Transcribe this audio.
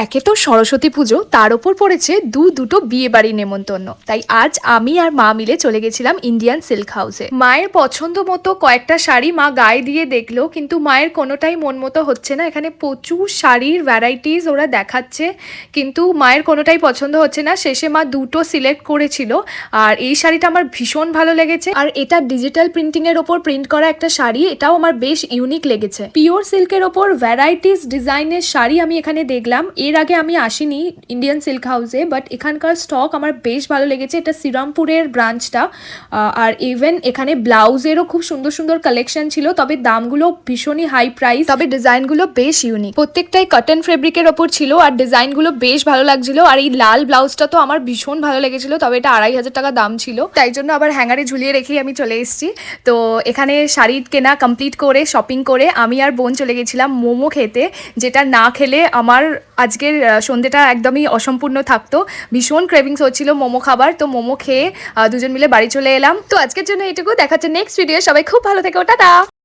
একে তো সরস্বতী পুজো, তার ওপর পড়েছে দুটো বিয়ে বাড়ি নেমন্তন্ন। তাই আজ আমি আর মা মিলে চলে গেছিলাম ইন্ডিয়ান সিল্ক হাউসে। মায়ের পছন্দ মতো কয়েকটা শাড়ি মা গায়ে দিয়ে দেখলো, কিন্তু মায়ের কোনোটাই মন মতো হচ্ছে না। এখানে প্রচুর শাড়ির ভ্যারাইটিস ওরা দেখাচ্ছে, কিন্তু মায়ের কোনোটাই পছন্দ হচ্ছে না। শেষে মা দুটো সিলেক্ট করেছিল, আর এই শাড়িটা আমার ভীষণ ভালো লেগেছে। আর এটা ডিজিটাল প্রিন্টিং এর ওপর প্রিন্ট করা একটা শাড়ি, এটাও আমার বেশ ইউনিক লেগেছে। পিওর সিল্কের ওপর ভ্যারাইটিস ডিজাইনের শাড়ি আমি এখানে দেখলাম। এর আগে আমি আসিনি ইন্ডিয়ান সিল্ক হাউসে, বাট এখানকার স্টক আমার বেশ ভালো লেগেছে। এটা শ্রীরামপুরের ব্রাঞ্চটা। আর ইভেন এখানে ব্লাউজেরও খুব সুন্দর সুন্দর কালেকশন ছিল, তবে দামগুলো ভীষণই হাই প্রাইস, তবে ডিজাইনগুলো বেশ ইউনিক। প্রত্যেকটাই কটন ফেব্রিকের ওপর ছিল, আর ডিজাইনগুলো বেশ ভালো লাগছিল। আর এই লাল ব্লাউজটা তো আমার ভীষণ ভালো লেগেছিল, তবে এটা 2500 টাকা দাম ছিল, তাই জন্য আবার হ্যাঙ্গারে ঝুলিয়ে রেখেই আমি চলে এসেছি। তো এখানে শাড়ি কেনা কমপ্লিট করে, শপিং করে আমি আর বোন চলে গেছিলাম মোমো খেতে, যেটা না খেলে আমার আজকের সন্ধ্যেটা একদমই অসম্পূর্ণ থাকতো। ভীষণ ক্রেভিংস হচ্ছিল মোমো খাবার, তো মোমো খেয়ে দুজন মিলে বাড়ি চলে এলাম। তো আজকের জন্য এটুকু, দেখাচ্ছে নেক্সট ভিডিও। সবাই খুব ভালো থেকো, টাটা।